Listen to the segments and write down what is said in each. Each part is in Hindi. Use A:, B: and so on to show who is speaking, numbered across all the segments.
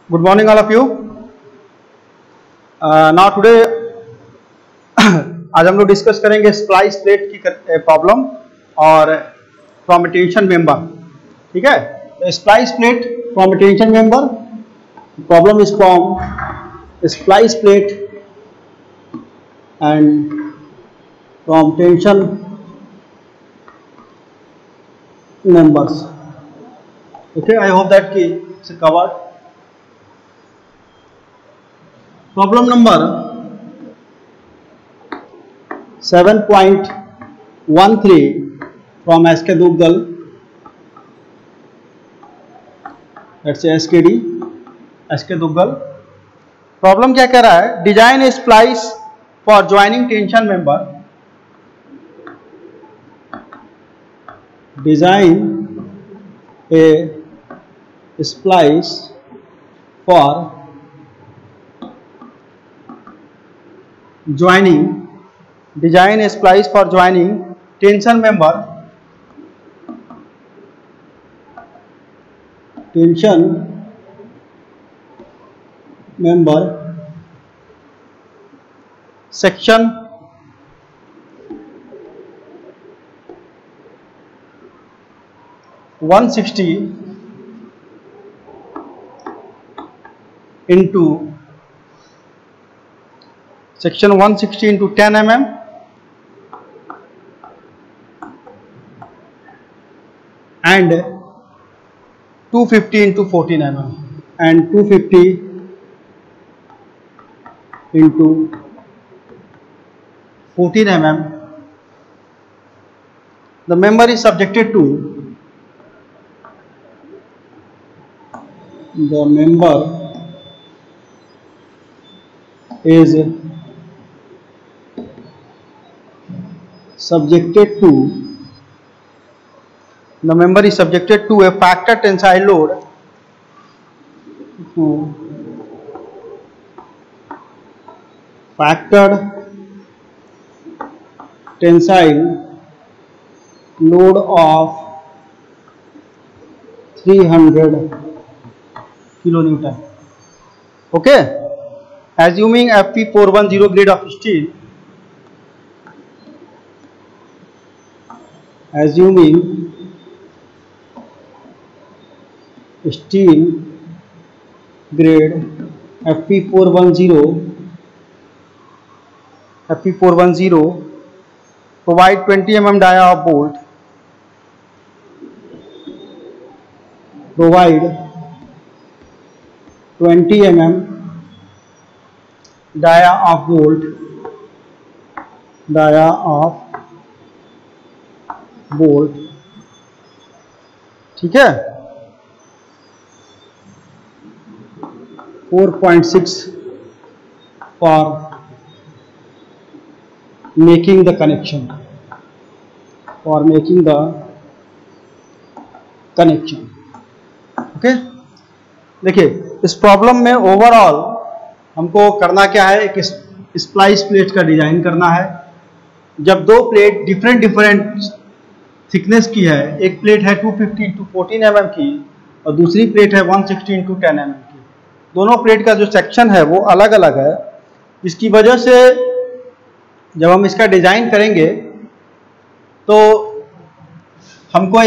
A: Good morning, all of you. Now today आज हम लोग डिस्कस करेंगे स्प्लाइस प्लेट की प्रॉब्लम और फ्रॉम टेंशन मेंबर. ठीक है, तो splice plate from tension member, problem is from splice plate and from tension members. Okay, I hope that it's covered. Problem number 7.13 from SK Duggal. Let's say SKD, SK Duggal. Problem क्या कह रहा है? Design a splice for joining tension member. Design a splice for joining. Design a splice for joining tension member. Tension member section 160 into section 160 into 10 mm and 250 into 14 mm and 250 into 14 mm. The member is subjected to the member is subjected to a factor tensile load factored tensile load of 300 kilonewton. Okay, assuming Fe410 grade of steel, assuming steel grade Fe410 provide 20 mm dia of bolt, provide 20 mm dia of bolt, ठीक है, 4.6 for making the connection, okay. देखिए, इस प्रॉब्लम में ओवरऑल हमको करना क्या है, एक स्प्लाइस प्लेट का डिजाइन करना है. जब दो प्लेट डिफरेंट थिकनेस की है, एक प्लेट है 250 into 14 mm की और दूसरी प्लेट है 160 into 10 mm की. दोनों प्लेट का जो सेक्शन है वो अलग अलग है. इसकी वजह से जब हम इसका डिजाइन करेंगे तो हमको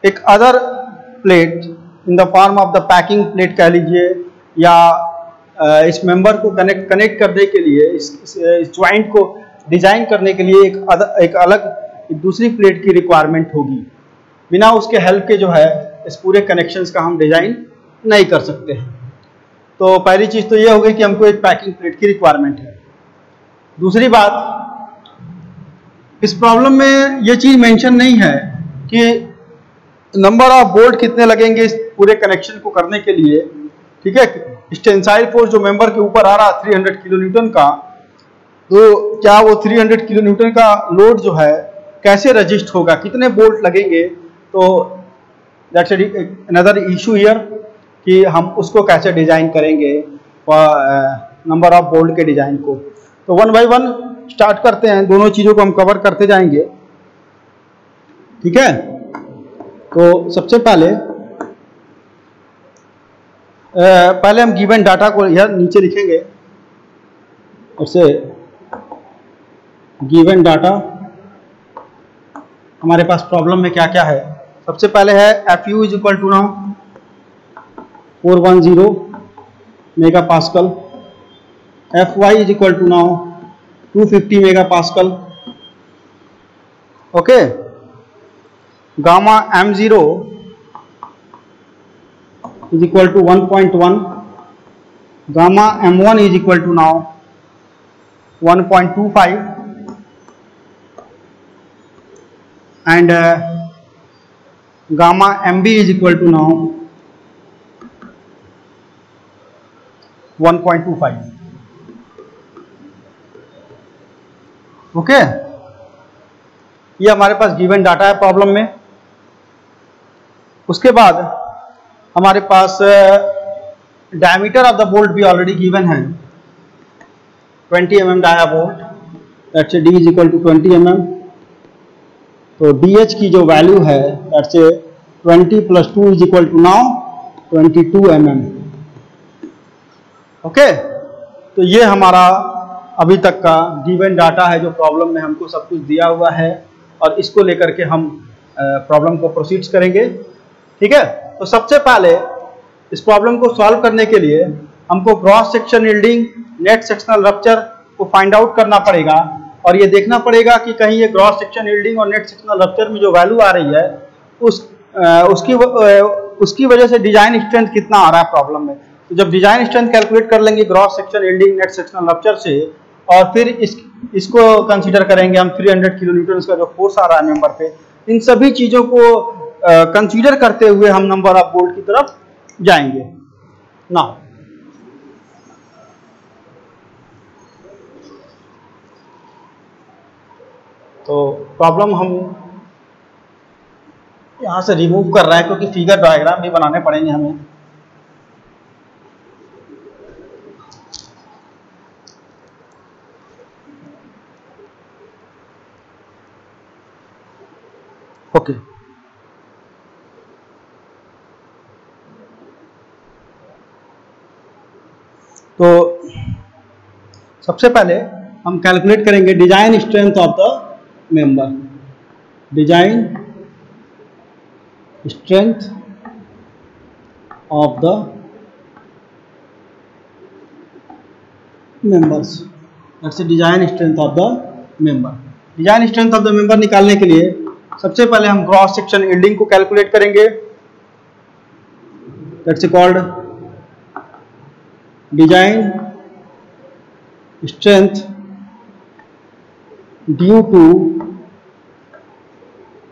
A: एक other plate in the form of the packing plate कह लीजिए, या इस मेंबर को कनेक्ट करने के लिए, इस ज्वाइंट को डिजाइन करने के लिए एक दूसरी प्लेट की रिक्वायरमेंट होगी. बिना उसके हेल्प के जो है इस पूरे कनेक्शंस का हम डिजाइन नहीं कर सकते हैं. तो पहली चीज तो ये हो गई कि हमको एक पैकिंग प्लेट की रिक्वायरमेंट है. दूसरी बात, इस प्रॉब्लम में ये चीज मेंशन नहीं है कि नंबर ऑफ बोल्ट कितने लगेंगे इस पूरे कनेक्शन को करने के लिए. ठीक है, टेंसाइल फोर्स जो मेंबर के ऊपर आ रहा है 300 किलोन्यूटन का, तो क्या वो 300 किलोन्यूटन का लोड जो है कैसे रजिस्ट होगा, कितने बोल्ट लगेंगे. तो दैट्स अनदर इशू हियर कि हम उसको कैसे डिजाइन करेंगे नंबर ऑफ बोल्ट के डिजाइन को. तो 1 by 1 स्टार्ट करते हैं, दोनों चीजों को हम कवर करते जाएंगे. ठीक है, तो सबसे पहले पहले हम गिवन डाटा को यह नीचे लिखेंगे, उससे गिवन डाटा हमारे पास प्रॉब्लम में क्या क्या है। सबसे पहले है FU is equal to now 410 mega pascal, FY is equal to now 250 mega pascal, okay. Gamma M0 is equal to 1.1, gamma M1 is equal to now 1.25 and gamma MB is equal to now 1.25, okay. ये हमारे पास गिवन डाटा है प्रॉब्लम में। उसके बाद हमारे पास डायमीटर ऑफ द बोल्ट भी ऑलरेडी गिवन है, 20 mm dia bolt, that's D is equal to 20 mm। तो DH की जो वैल्यू है that's 20 + 2 is equal to now 22 mm, okay. तो ये हमारा अभी तक का गिवन डाटा है जो प्रॉब्लम में हमको सब कुछ दिया हुआ है, और इसको लेकर के हम प्रॉब्लम को प्रोसीड्स करेंगे, ठीक है। तो सबसे पहले इस प्रॉब्लम को सॉल्व करने के लिए हमको cross section yielding, net sectional rupture को फाइंड आउट करना पड़ेगा, और ये देखना पड़ेगा कि कहीं ये क्रॉस सेक्शन यील्डिंग और नेट सेक्शनल रप्चर में जो वैल्यू आ रही है उसकी वजह से डिजाइन स्ट्रेंथ कितना आ रहा है प्रॉब्लम में। तो जब डिजाइन स्ट्रेंथ कैलकुलेट कर लेंगे cross section yielding, net sectional rupture से, और फिर इसको कंसीडर करेंगे हम 300 किलोन्यूटन का जो फोर्स आ रहा है मेंबर पे, इन सभी चीजों को कंसीडर करते हुए हम नंबर ऑफ बोल्ट की तरफ जाएंगे ना। तो प्रॉब्लम हम यहां से रिमूव कर रहे हैं क्योंकि फिगर डायग्राम भी बनाने पड़ेंगे हमें। ओके, तो सबसे पहले हम कैलकुलेट करेंगे design strength of the member, design strength of the members, that's design strength of the member. Design strength of the member निकालने के लिए सबसे पहले हम क्रॉस सेक्शन यील्डिंग को कैलकुलेट करेंगे, that's called design strength due to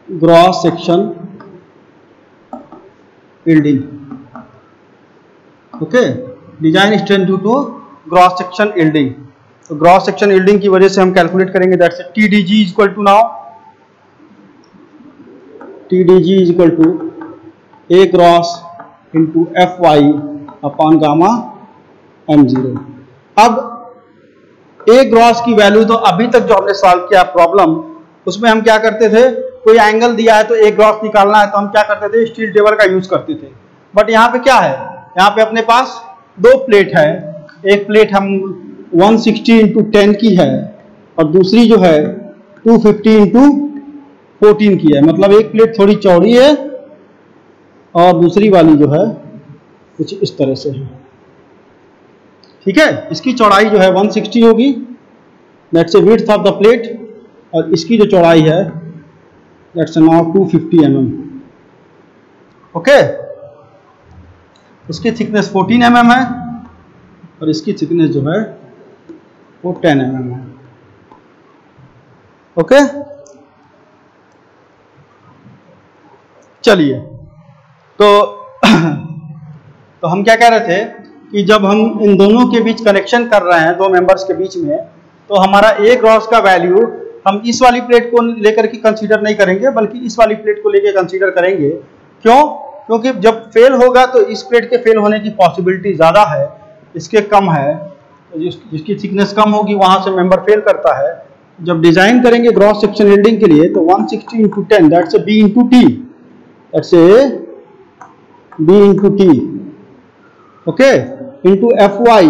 A: gross section yielding, okay. Design strength due to gross section yielding, तो ग्रॉस सेक्शन यील्डिंग की वजह से हम कैलकुलेट करेंगे, that's TDG is equal to now TDG is equal to A cross into FY upon gamma M0। अब A क्रॉस की वैल्यू तो अभी तक जो हमने सॉल्व किया प्रॉब्लम, उसमें हम क्या करते थे, कोई एंगल दिया है तो A क्रॉस निकालना है तो हम क्या करते थे, स्टील टेबल का यूज करते थे। बट यहाँ पे क्या है, यहाँ पे अपने पास दो प्लेट है, एक प्लेट हम 160 इंटू 10 की है और दूसरी जो है 250 इंटू 14 की है, मतलब एक प्लेट थोड़ी चौड़ी है और दूसरी वाली जो है कुछ इस तरह से है, ठीक है। इसकी चौड़ाई जो है 160 होगी, that's width of the plate, और इसकी जो चौड़ाई है दैट्स नाउ 250 mm, ओके। इसकी थिकनेस 14 mm है और इसकी थिकनेस जो है वो 10 mm है, ओके। चलिए, तो हम क्या कह रहे थे कि जब हम इन दोनों के बीच कनेक्शन कर रहे हैं, दो मेंबर्स के बीच में, तो हमारा A क्रॉस का वैल्यू हम इस वाली प्लेट को लेकर के कंसीडर नहीं करेंगे, बल्कि इस वाली प्लेट को लेकर कंसीडर करेंगे। क्यों? क्योंकि जब फेल होगा तो इस प्लेट के फेल होने की पॉसिबिलिटी ज़्यादा है, इसके कम है, तो जिसकी थिकनेस कम होगी वहां से मेंबर फेल करता है। जब डिजाइन करेंगे क्रॉस सेक्शन यील्डिंग के लिए तो 160 into 10 that's B into T, that's B into T, okay, into F Y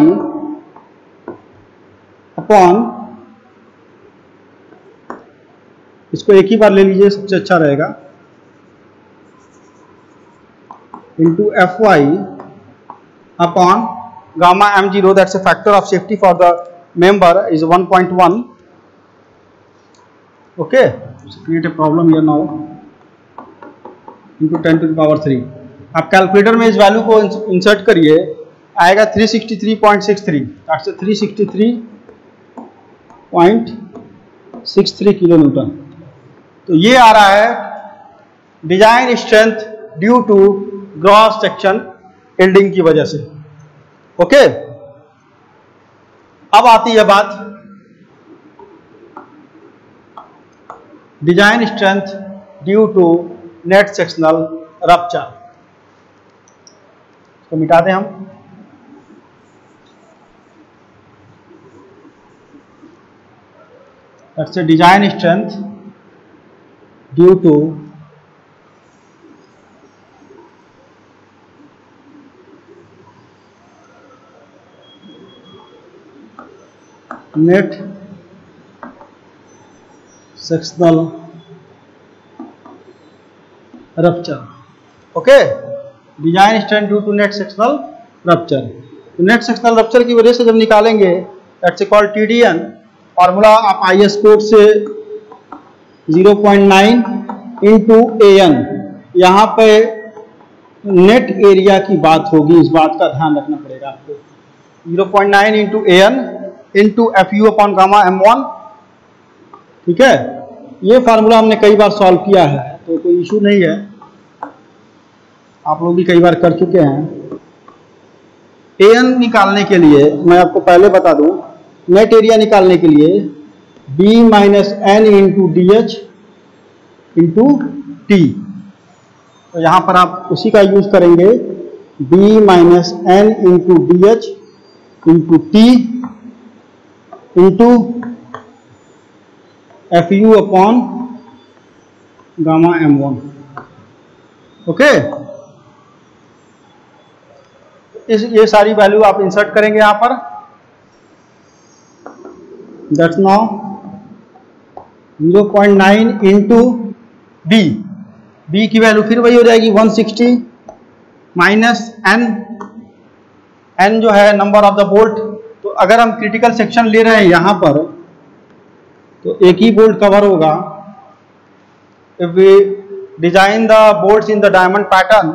A: upon, इसको एक ही बार ले लीजिए सबसे अच्छा रहेगा, into F Y upon gamma m0, that's a factor of safety for the member is 1.1. Okay, create a problem here now, into 10⁻3. आप कैलकुलेटर में इस वैल्यू को इंसर्ट करिए, आएगा 363.63, दैट्स 363.63 किलो न्यूटन. तो ये आ रहा है design strength due to gross section yielding की वजह से. ओके, अब आती है बात design strength due to net sectional rupture. तो मिटा दें हम. That's a design strength due to net sectional rupture. Okay, design strength due to net sectional rupture. तो नेट सेक्शनल रप्चर की वजह से जब निकालेंगे, दैट्स कॉल्ड TDN. फॉर्मूला आप IS कोड से 0.9 इंटू AN, यहाँ पे नेट एरिया की बात होगी, इस बात का ध्यान रखना पड़ेगा आपको. 0.9 into AN into FU upon gamma M1. ठीक है, ये फार्मूला हमने कई बार सॉल्व किया है, तो कोई इशू नहीं है, आप लोग भी कई बार कर चुके हैं. AN निकालने के लिए मैं आपको पहले बता दूं, नेट एरिया निकालने के लिए B minus N into DH into T. तो यहां पर आप उसी का यूज करेंगे, B minus N into DH into T into FU upon gamma M1. Okay, ये सारी वैल्यू आप इंसर्ट करेंगे यहां पर. That's now 0.9 into B. B की वैल्यू फिर वही हो जाएगी 160 माइनस N जो है नंबर ऑफ द बोल्ट. तो अगर हम क्रिटिकल सेक्शन ले रहे हैं यहां पर, तो एक ही बोल्ट कवर होगा. If we design the bolts in the diamond pattern,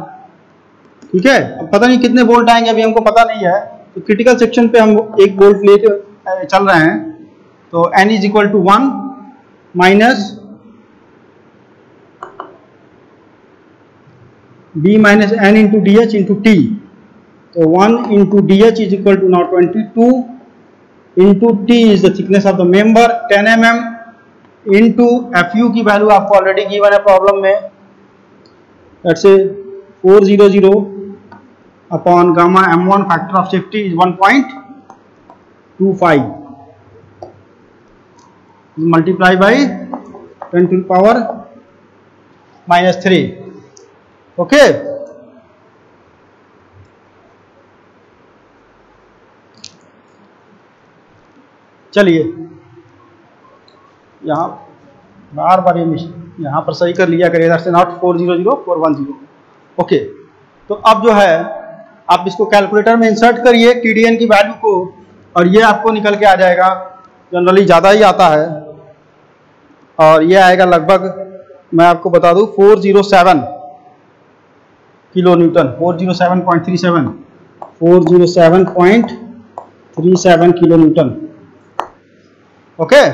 A: ठीक है, अब पता नहीं कितने बोल्ट आएंगे, अभी हमको पता नहीं है. तो क्रिटिकल सेक्शन पे हम एक बोल्ट लेके चल रहे हैं, तो N is equal to 1 minus B minus N into DH into T. तो 1 इंटू DH is equal to now 22 into T is the thickness of the member 10 mm into FU की वैल्यू आपको ऑलरेडी गिवन है प्रॉब्लम में, that's 400 upon gamma M1 factor of safety is 1.25 multiply by 10 to power -3. ओके, चलिए यहाँ बार बार यहाँ पर सही कर लिया करिए, दैट्स नॉट 400 410. ओके, तो अब जो है आप इसको कैलकुलेटर में इंसर्ट करिए TDN की वैल्यू को, और ये आपको निकल के आ जाएगा. जनरली ज़्यादा ही आता है, और ये आएगा लगभग, मैं आपको बता दूं, 407 kilo Newton, 407.37 kilo Newton. Okay,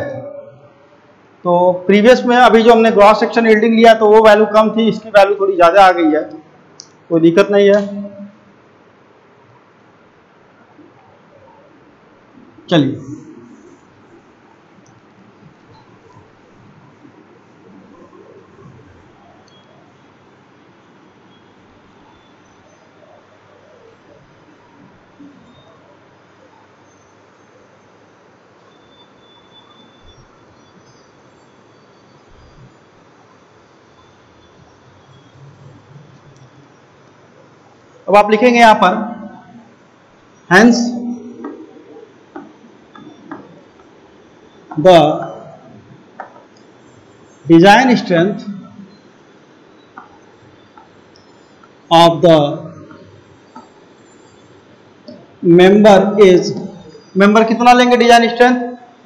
A: तो प्रीवियस में अभी जो हमने ग्रॉस सेक्शन यील्डिंग लिया तो वो वैल्यू कम थी, इसकी वैल्यू थोड़ी ज़्यादा आ गई है, कोई दिक्कत नहीं है. चलिए, अब आप लिखेंगे यहां पर Hence the design strength of the member कितना लेंगे डिजाइन स्ट्रेंथ,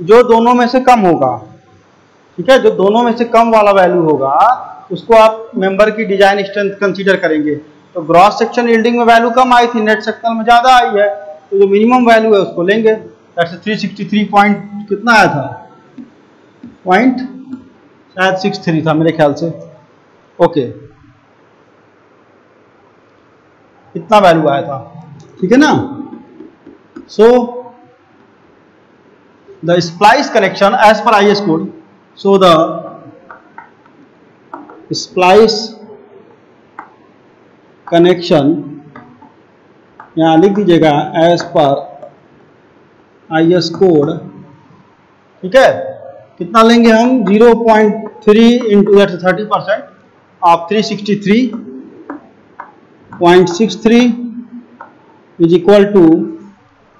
A: जो दोनों में से कम होगा, ठीक है, जो दोनों में से कम वाला वैल्यू होगा उसको आप मेंबर की डिजाइन स्ट्रेंथ कंसीडर करेंगे। तो ग्रॉस सेक्शन यील्डिंग में वैल्यू कम आई थी, नेट सेक्शनल में ज्यादा आई है, तो जो मिनिमम वैल्यू है उसको लेंगे। दैट्स 363 पॉइंट कितना आया था, पॉइंट शायद 63 था मेरे ख्याल से, ओके, इतना वैल्यू आया था, ठीक है ना। So the splice connection as पर IS code, so the splice connection यहाँ लिख दीजिएगा एज पर IS कोड, ठीक है। कितना लेंगे हम, 0.3 into 30% of 363.63 is equal to,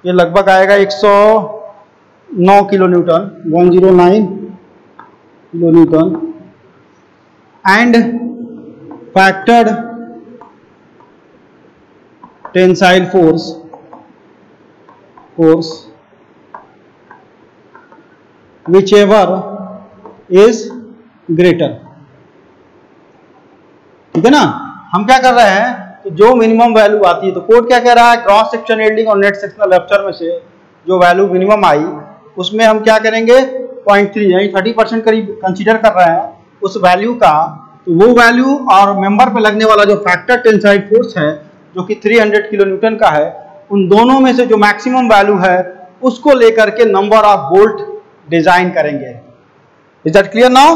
A: ये लगभग आएगा 109 kilo newton, 109 kilo newton, and factored tensile force whichever is greater, ठीक है ना। हम क्या कर रहे हैं, तो जो मिनिमम वैल्यू आती है, तो कोड क्या कह रहा है, क्रॉस सेक्शन यील्डिंग और नेट सेक्शनल रप्चर में से जो वैल्यू मिनिमम आई उसमें हम क्या करेंगे, 0.3 यानी 30% करीब कंसीडर कर रहे हैं उस वैल्यू का। तो वो वैल्यू और मेंबर पे लगने वाला जो फैक्टर टेंसाइल फोर्स है जो कि 300 किलो न्यूटन का है, उन दोनों में से जो मैक्सिमम वैल्यू है उसको लेकर के नंबर ऑफ बोल्ट डिजाइन करेंगे। Is that clear now.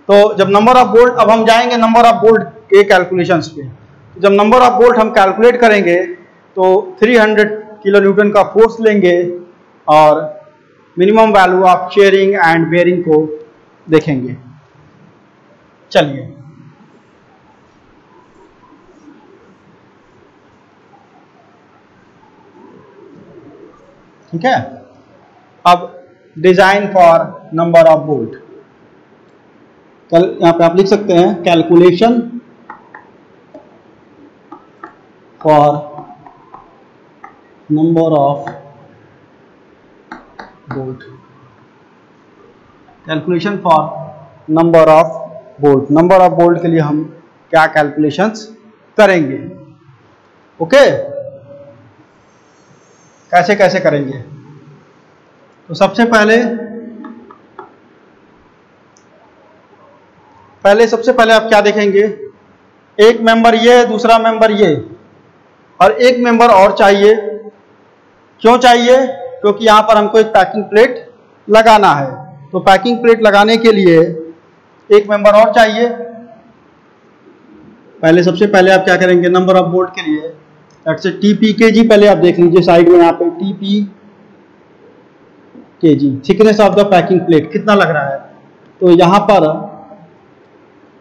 A: तो जब नंबर ऑफ बोल्ट, अब हम जाएंगे नंबर ऑफ बोल्ट के कैलकुलेशंस पे। जब नंबर ऑफ बोल्ट हम कैलकुलेट करेंगे तो 300 किलो न्यूटन का फोर्स लेंगे और minimum value of sharing and bearing को देखेंगे। चलिए, ठीक है। अब design for number of bolt, कल यहां पे आप लिख सकते हैं calculation for number of bolt, calculation for number of bolt. Number of bolt के लिए हम क्या कैलकुलेशंस करेंगे, ओके। कैसे कैसे करेंगे, तो सबसे पहले आप क्या देखेंगे, एक मेंबर ये है, दूसरा मेंबर ये, और एक मेंबर और चाहिए। क्यों चाहिए, क्योंकि यहां पर हमको एक पैकिंग प्लेट लगाना है। तो पैकिंग प्लेट लगाने के लिए एक मेंबर और चाहिए। सबसे पहले आप क्या करेंगे, नंबर ऑफ बोल्ट के लिए TP kg पहले आप देख लीजिए साइड में, यहाँ पे TP kg, thickness of the packing plate कितना लग रहा है। तो यहाँ पर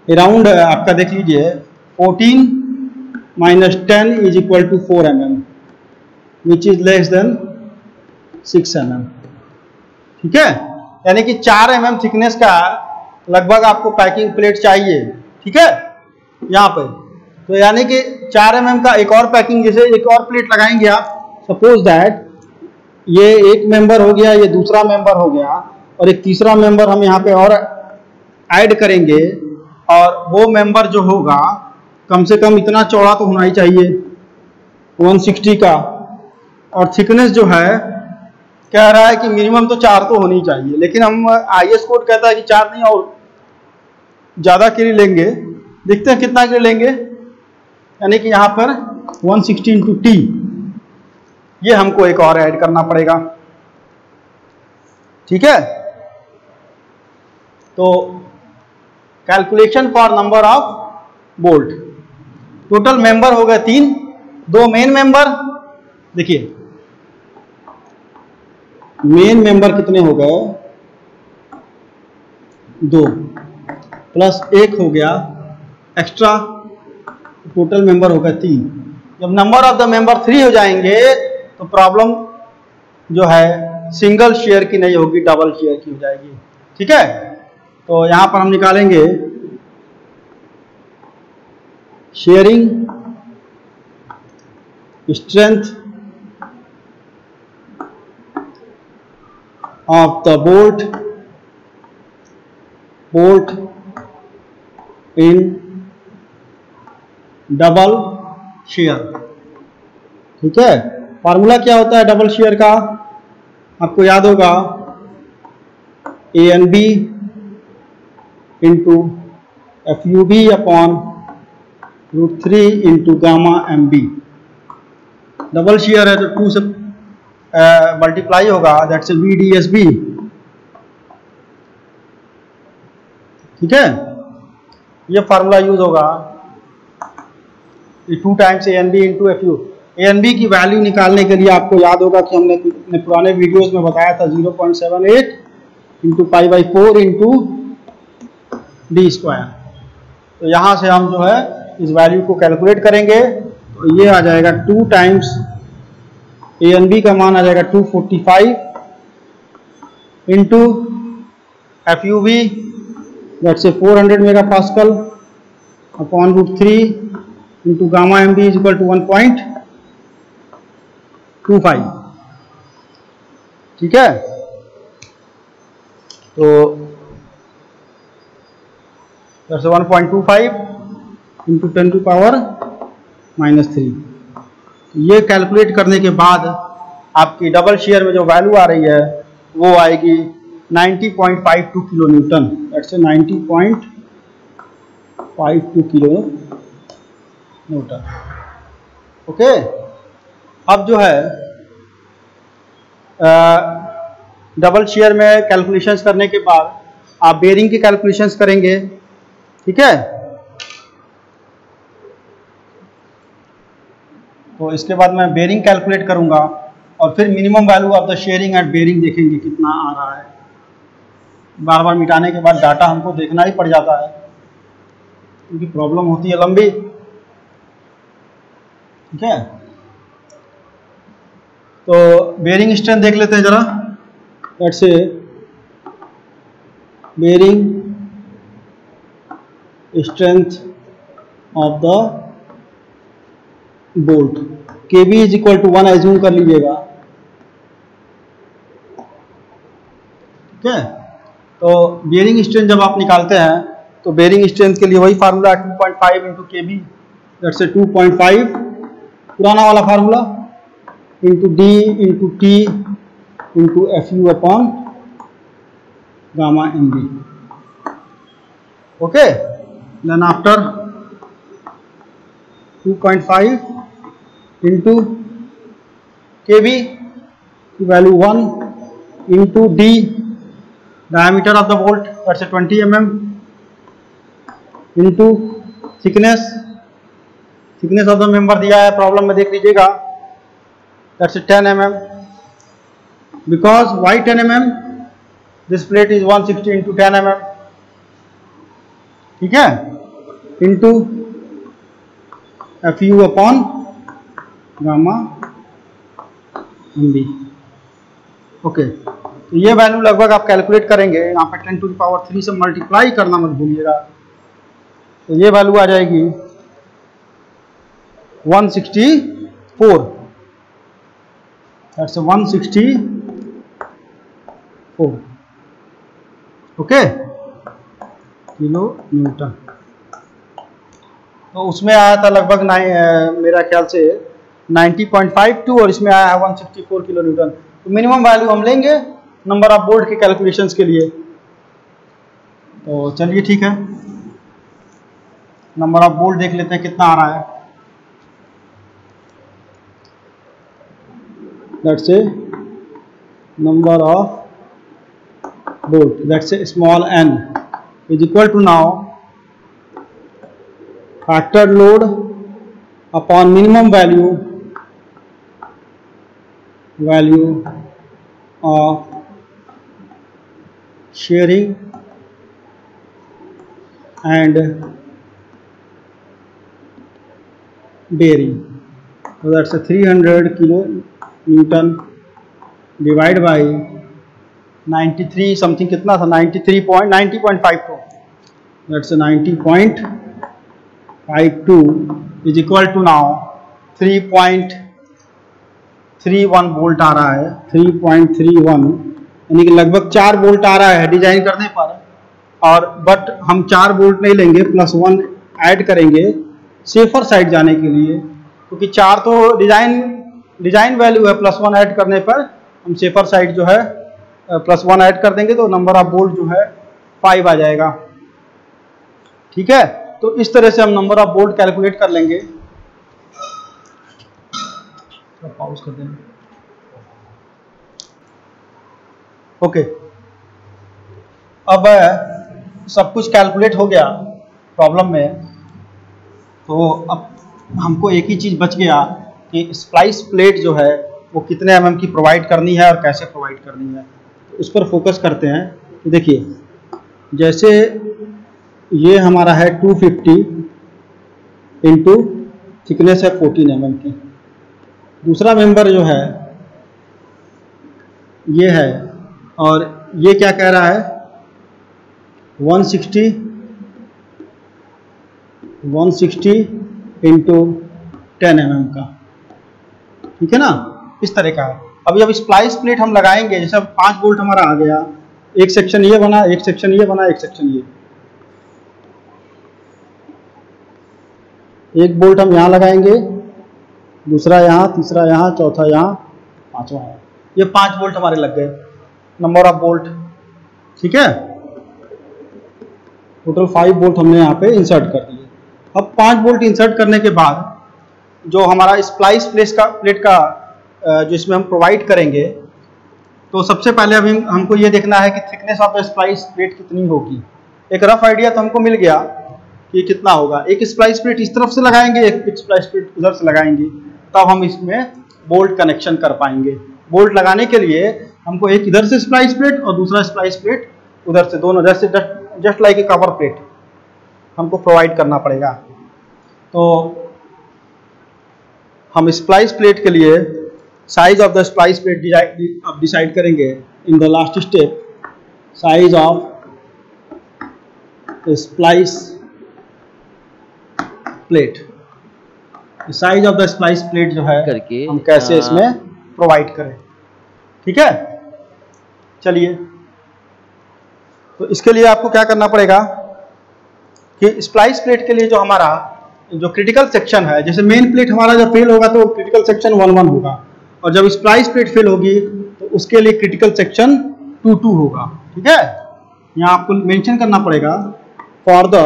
A: अराउंड आपका देख लीजिए 14 - 10 is equal to 4 mm, which is less than 6 mm, ठीक है। यानी कि 4 mm थिकनेस का लगभग आपको पैकिंग प्लेट चाहिए, ठीक है, यहाँ पे। तो यानी कि 4 mm का एक और पैकिंग, जैसे एक और प्लेट लगाएंगे आप, सपोज दैट ये एक मेंबर हो गया, ये दूसरा मेंबर हो गया, और एक तीसरा मेंबर हम यहाँ पे और ऐड करेंगे, और वो मेंबर जो होगा कम से कम इतना चौड़ा तो होना ही चाहिए 160 का, और थिकनेस जो है कह रहा है कि मिनिमम तो 4 तो होनी चाहिए, लेकिन हम IS कोड कहता है कि 4 नहीं और ज्यादा के लिए लेंगे। देखते हैं कितना के लिए लेंगे, यानी कि यहाँ पर 160 × T, ये हमको एक और ऐड करना पड़ेगा, ठीक है। तो calculation for number of bolt, total member हो गए 3, 2 मेन मेंबर, देखिए मेन मेंबर कितने हो गए, 2 प्लस 1 हो गया एक्स्ट्रा, टोटल मेंबर हो गए 3। जब नंबर ऑफ द मेंबर 3 हो जाएंगे तो प्रॉब्लम जो है सिंगल शेयर की नहीं होगी, डबल शेयर की हो जाएगी। ठीक है, तो यहां पर हम निकालेंगे sharing strength of the bolt in double share. ठीक है, फार्मूला क्या होता है डबल शेयर का, आपको याद होगा A N B into F U B upon √3 into gamma M B. Double shear है तो 2 से मल्टीप्लाई होगा, that's V D S B. ठीक है, ये फार्मूला यूज होगा, 2 times A N B into F U. A N B की वैल्यू निकालने के लिए आपको याद होगा कि हमने अपने पुराने वीडियोस में बताया था 0.78 इंटू π/4 इंटू डी स्क्वायर। तो यहां से हम जो है इस वैल्यू को कैलकुलेट करेंगे, तो ये आ जाएगा 2 टाइम्स ए एन बी का मान आ जाएगा 245 into F U B that's 400 mega pascal upon √3 into gamma M B is equal to 1.25। ठीक है, तो 1.25 इंटू 10⁻⁻3। ये कैलकुलेट करने के बाद आपकी डबल शेयर में जो वैल्यू आ रही है वो आएगी 90.52 kilo Newton. That's 90.52 kilo Newton. Okay, अब जो है डबल शेयर में कैलकुलेशंस करने के बाद आप बेरिंग की कैलकुलेशंस करेंगे। ठीक है, तो इसके बाद मैं बेरिंग कैलकुलेट करूंगा और फिर minimum value of the shearing at bearing देखेंगे कितना आ रहा है। बार बार मिटाने के बाद डाटा हमको देखना ही पड़ जाता है क्योंकि प्रॉब्लम होती है लंबी। ठीक है, तो बेरिंग स्ट्रेंथ देख लेते हैं जरा। Let's say bearing strength of the bolt K B is equal to 1 assume कर लीजिएगा। ठीक है, तो बेरिंग स्ट्रेंथ जब आप निकालते हैं तो बेरिंग स्ट्रेंथ के लिए वही formula 2.5 into K B that's 2.5 पुराना वाला formula into D into T into F U upon gamma M B. Okay, then after 2.5 into K B value 1 into D diameter of the bolt that's 20 mm into thickness of the member दिया है प्रॉब्लम में, देख लीजिएगा that's 10 mm because why 10 mm this plate is 160 into 10 mm। ठीक है, into F U upon gamma M B. Okay, तो ये वैल्यू लगभग आप कैलकुलेट करेंगे, यहाँ पे 10⁻³ से मल्टीप्लाई करना मत भूलिएगा। तो ये वैल्यू आ जाएगी 164 दैट्स 164 ओके किलो न्यूटन। तो उसमें आया था लगभग मेरा ख्याल से 90.52 और इसमें आया है 164 किलो न्यूटन। तो मिनिमम वैल्यू हम लेंगे नंबर ऑफ बोल्ट के कैलकुलेशंस के लिए। तो चलिए ठीक है, नंबर ऑफ बोल्ट देख लेते हैं कितना आ रहा है। Let's say number of bolt that's a small n is equal to now factor load upon minimum value of sharing and bearing। So that's a 300 kilo Newton divide by 93 something कितना था 90.52 that's 90.52 is equal to now 3.31 bolt आ रहा है 3.31 यानी कि लगभग 4 वोल्ट आ रहा है डिजाइन करने पर। और बट हम 4 वोल्ट नहीं लेंगे, +1 ऐड करेंगे सेफर साइड जाने के लिए, क्योंकि 4 तो डिजाइन वैल्यू है, +1 ऐड करने पर हम सेफर साइड जो है +1 ऐड कर देंगे तो नंबर ऑफ वोल्ट जो है 5 आ जाएगा। ठीक है, तो इस तरह से हम नंबर ऑफ वोल्ट कैलकुलेट कर लेंगे। पॉज कर देंगे। ओके, अब सब कुछ कैलकुलेट हो गया प्रॉब्लम में, तो अब हमको एक ही चीज बच गया कि स्प्लाइस प्लेट जो है वो कितने mm की प्रोवाइड करनी है और कैसे प्रोवाइड करनी है। तो उस पर फोकस करते हैं। तो देखिए, जैसे ये हमारा है 250 इंटू थिकनेस है 14 mm की। दूसरा मेंबर जो है ये है, और ये क्या कह रहा है 160 इंटू 10 mm का। ठीक है ना, इस तरह का है। अभी जब स्प्लाइस प्लेट हम लगाएंगे, जैसे 5 वोल्ट हमारा आ गया, एक सेक्शन ये बना, एक सेक्शन ये बना, एक सेक्शन ये, 1 बोल्ट हम यहाँ लगाएंगे, दूसरा यहाँ, तीसरा यहाँ, चौथा यहाँ, पांचवा यहाँ। ये 5 वोल्ट हमारे लग गए, नंबर ऑफ वोल्ट। ठीक है, टोटल 5 वोल्ट हमने यहाँ पे इंसर्ट कर दिए। अब 5 वोल्ट इंसर्ट करने के बाद जो हमारा स्प्लाइस प्लेट का जो इसमें हम प्रोवाइड करेंगे, तो सबसे पहले अभी हमको ये देखना है कि thickness of the splice plate कितनी होगी। एक रफ आइडिया तो हमको मिल गया कि कितना होगा। एक स्प्लाइस प्लेट इस तरफ से लगाएंगे, एक स्प्लाइस प्लेट उधर से लगाएंगे, तब हम इसमें बोल्ट कनेक्शन कर पाएंगे। बोल्ट लगाने के लिए हमको एक इधर से स्प्लाइस प्लेट और दूसरा स्प्लाइस प्लेट उधर से, दोनों जैसे just like a cover plate हमको प्रोवाइड करना पड़ेगा। तो हम स्प्लाइस प्लेट के लिए size of the splice plate decide करेंगे in the last step. Size of splice plate, size of the splice plate जो है करके हम कैसे इसमें प्रोवाइड करें। ठीक है, चलिए, तो इसके लिए आपको क्या करना पड़ेगा कि स्प्लाइस प्लेट के लिए जो हमारा जो क्रिटिकल सेक्शन है, जैसे मेन प्लेट हमारा जब फेल होगा तो क्रिटिकल सेक्शन 1 होगा, और जब स्प्लाइस प्लेट फेल होगी तो उसके लिए क्रिटिकल सेक्शन 2 होगा। ठीक है, यहाँ आपको मेंशन करना पड़ेगा for the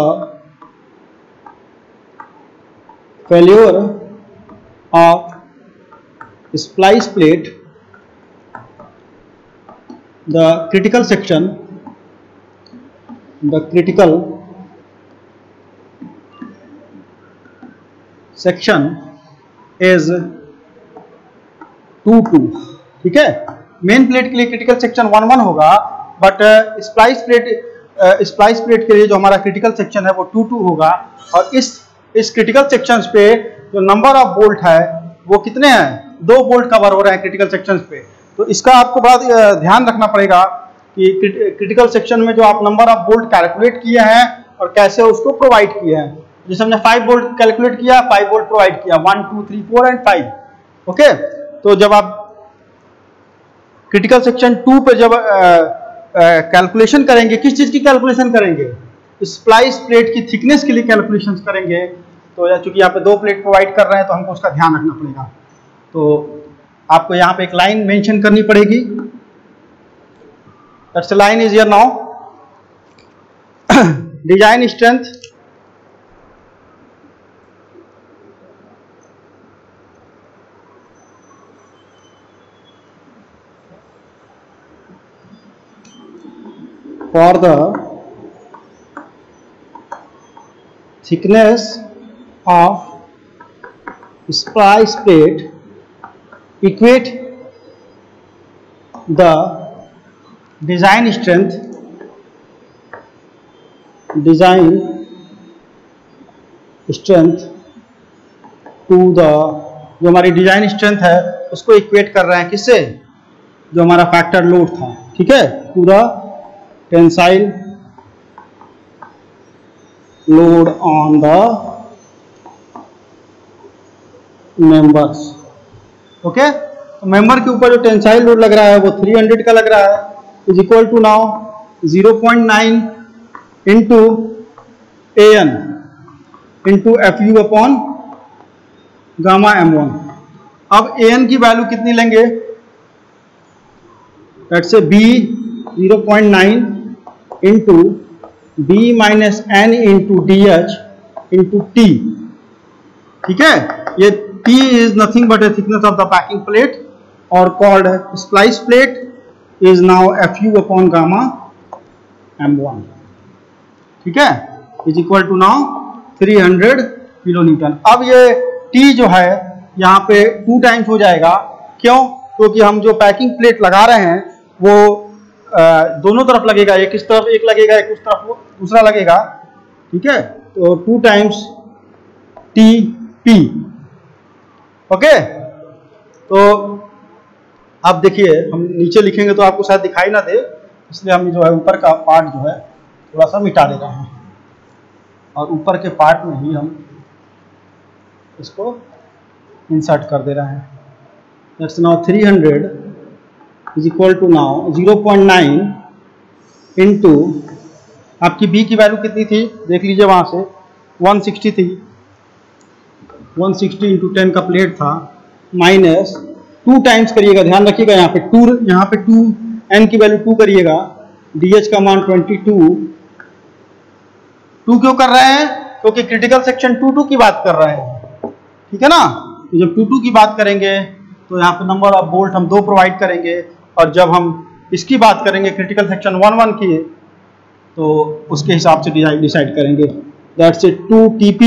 A: failure of splice plate the critical section is 2. ठीक है, मेन प्लेट के लिए क्रिटिकल सेक्शन 1 होगा, बट स्प्लाइस प्लेट के लिए जो हमारा क्रिटिकल सेक्शन है वो 2 होगा। और इस क्रिटिकल सेक्शंस पे जो नंबर ऑफ बोल्ट है वो कितने हैं, 2 बोल्ट कवर हो रहे हैं क्रिटिकल सेक्शंस पे। तो इसका आपको बड़ा ध्यान रखना पड़ेगा कि क्रिटिकल सेक्शन में जो आप नंबर ऑफ बोल्ट कैलकुलेट किए हैं और कैसे उसको प्रोवाइड किए हैं। जैसे हमने 5 बोल्ट कैलकुलेट किया, 5 बोल्ट प्रोवाइड किया, 1 2 3 4 एंड 5। ओके, तो जब आप क्रिटिकल सेक्शन 2 पे जब कैलकुलेशन करेंगे, किस चीज की कैलकुलेशन करेंगे, स्प्लाइस प्लेट की थिकनेस के लिए कैलकुलेशन करेंगे। तो चूंकि यहाँ पे 2 प्लेट प्रोवाइड कर रहे हैं तो हमको उसका ध्यान रखना पड़ेगा। तो आपको यहाँ पे एक लाइन मेंशन करनी पड़ेगी। That's line is here now. Design strength for the thickness of splice plate equate the design strength to the जो हमारी डिजाइन स्ट्रेंथ है उसको इक्वेट कर रहे हैं किससे, जो हमारा फैक्टर लोड था, ठीक है, to the tensile load on the members. Okay, तो मेंबर के ऊपर जो टेंसाइल लोड लग रहा है वो 300 का लग रहा है, is equal to now 0.9 into AN into FU upon gamma M1। अब AN की वैल्यू कितनी लेंगे, let's say B 0.9 into B minus N into DH into T, ठीक है। ये T is nothing but a thickness of the packing plate or called splice plate is now FU upon gamma M1, ठीक है, is equal to now 300 kilonewton. अब ये T जो है यहाँ पे 2 टाइम्स हो जाएगा, क्यों, क्योंकि हम जो पैकिंग प्लेट लगा रहे हैं वो दोनों तरफ लगेगा, एक इस तरफ एक लगेगा, एक उस तरफ दूसरा लगेगा, ठीक है, तो 2 टाइम्स TP। ओके, तो अब देखिए हम नीचे लिखेंगे तो आपको शायद दिखाई ना दे, इसलिए हम जो है ऊपर का पार्ट जो है थोड़ा सा मिटा दे रहे हैं और ऊपर के पार्ट में ही हम इसको इंसर्ट कर दे रहे हैं। That's now 300 is equal to now 0.9 into आपकी बी की वैल्यू कितनी थी देख लीजिए, वहां से 160 थी, 160 इंटू 10 का प्लेट था, माइनस 2 टाइम्स करिएगा, ध्यान रखिएगा यहाँ पे 2 N की वैल्यू 2 करिएगा, DH का मान 22। 2 क्यों कर रहे हैं, क्योंकि क्रिटिकल सेक्शन 22 की बात कर रहे हैं, ठीक है ना। तो जब 22 की बात करेंगे तो यहाँ पे नंबर ऑफ बोल्ट हम 2 प्रोवाइड करेंगे, और जब हम इसकी बात करेंगे क्रिटिकल सेक्शन 11 की, तो उसके हिसाब से डिसाइड करेंगे। That's it 2 TP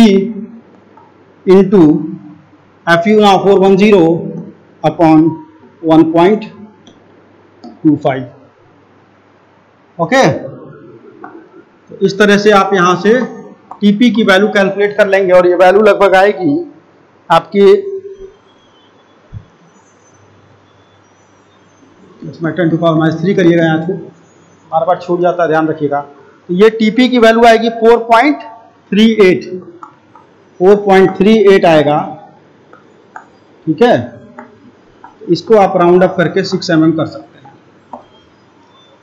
A: into FU now 410 upon 1.25। Okay, तो इस तरह से आप यहां से TP की वैल्यू कैलकुलेट कर लेंगे, और ये वैल्यू लगभग आएगी आपकी, इसमें 10 to the power -3 करिएगा, यहाँ से बार बार छूट जाता है, ध्यान रखिएगा। तो ये TP की वैल्यू आएगी 4.38 आएगा, ठीक है। इसको आप राउंड अप करके 6 mm कर सकते हैं।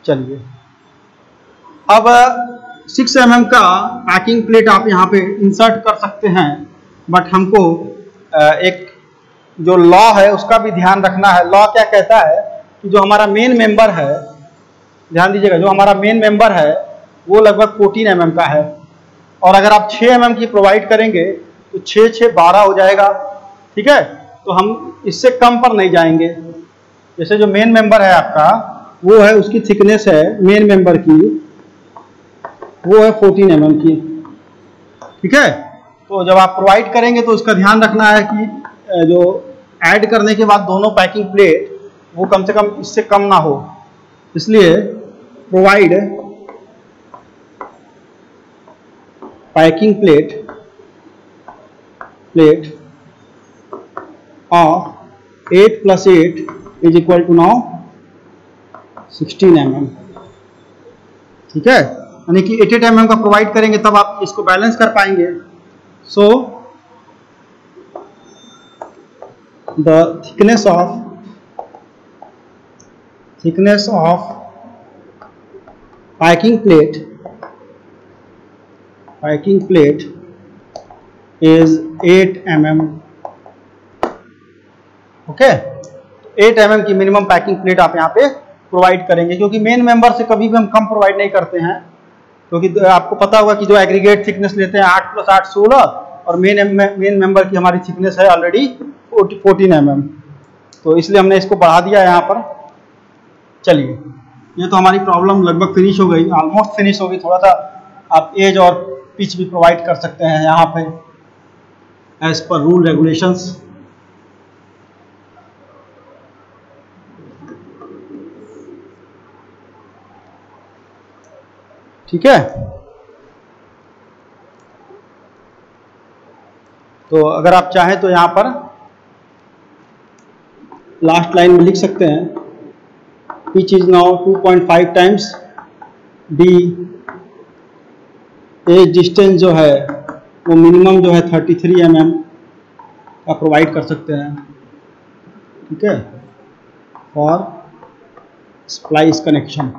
A: चलिए, अब 6 mm का पैकिंग प्लेट आप यहाँ पे इंसर्ट कर सकते हैं, बट हमको एक जो लॉ है उसका भी ध्यान रखना है। लॉ क्या कहता है कि जो हमारा मेन मेंबर है, ध्यान दीजिएगा, जो हमारा मेन मेंबर है वो लगभग 14 mm का है, और अगर आप 6 mm की प्रोवाइड करेंगे तो 6 6 12 हो जाएगा, ठीक है। तो हम इससे कम पर नहीं जाएंगे। जैसे जो मेन मेंबर है आपका, वो है, उसकी थिकनेस है मेन मेंबर की, वो है 14 mm की, ठीक है। तो जब आप प्रोवाइड करेंगे तो उसका ध्यान रखना है कि जो ऐड करने के बाद दोनों पैकिंग प्लेट वो कम से कम इससे कम ना हो, इसलिए provide packing plate of 8 + 8 is equal to now 16 mm, ठीक है। यानी कि 8 mm का प्रोवाइड करेंगे तब आप इसको बैलेंस कर पाएंगे। So the thickness of packing plate is 8 mm। Okay, 8 mm की मिनिमम पैकिंग प्लेट आप यहाँ पे प्रोवाइड करेंगे, क्योंकि मेन मेंबर से कभी भी हम कम प्रोवाइड नहीं करते हैं, क्योंकि आपको पता होगा कि जो एग्रीगेट थिकनेस लेते हैं 8 + 8 16, और मेन मेंबर की हमारी थिकनेस है ऑलरेडी 14 mm, तो इसलिए हमने इसको बढ़ा दिया यहाँ पर। चलिए, ये तो हमारी प्रॉब्लम लगभग फिनिश हो गई, ऑलमोस्ट फिनिश हो गई। थोड़ा सा आप एज और पिच भी प्रोवाइड कर सकते हैं यहाँ पे एज पर रूल रेगुलेशंस। ठीक है, तो अगर आप चाहें तो यहाँ पर लास्ट लाइन में लिख सकते हैं pitch is now 2.5 times D. Edge distance जो है वो मिनिमम जो है 33 mm का प्रोवाइड कर सकते हैं, ठीक है, फॉर स्प्लाइस कनेक्शन।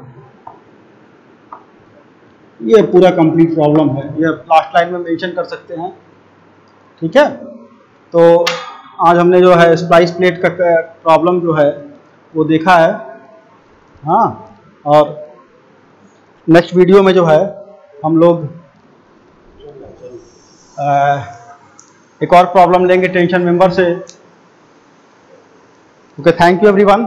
A: ये पूरा कंप्लीट प्रॉब्लम है, ये लास्ट लाइन में मेंशन कर सकते हैं, ठीक है। तो आज हमने जो है स्प्लाइस प्लेट का प्रॉब्लम जो है वो देखा है, हाँ। और नेक्स्ट वीडियो में जो है हम लोग एक और प्रॉब्लम लेंगे टेंशन मेंबर से। Okay, thank you everyone.